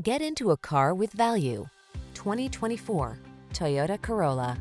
Get into a car with value. 2024 Toyota Corolla.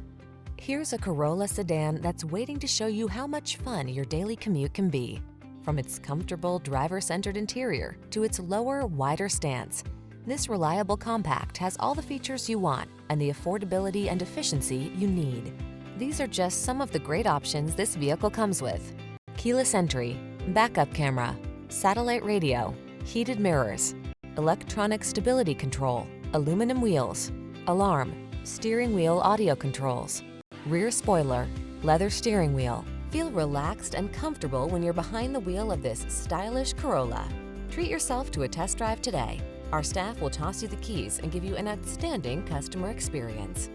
Here's a Corolla sedan that's waiting to show you how much fun your daily commute can be. From its comfortable driver-centered interior to its lower, wider stance, this reliable compact has all the features you want and the affordability and efficiency you need. These are just some of the great options this vehicle comes with: keyless entry, backup camera, satellite radio, heated mirrors, electronic stability control, aluminum wheels, alarm, steering wheel audio controls, rear spoiler, leather steering wheel. Feel relaxed and comfortable when you're behind the wheel of this stylish Corolla. Treat yourself to a test drive today. Our staff will toss you the keys and give you an outstanding customer experience.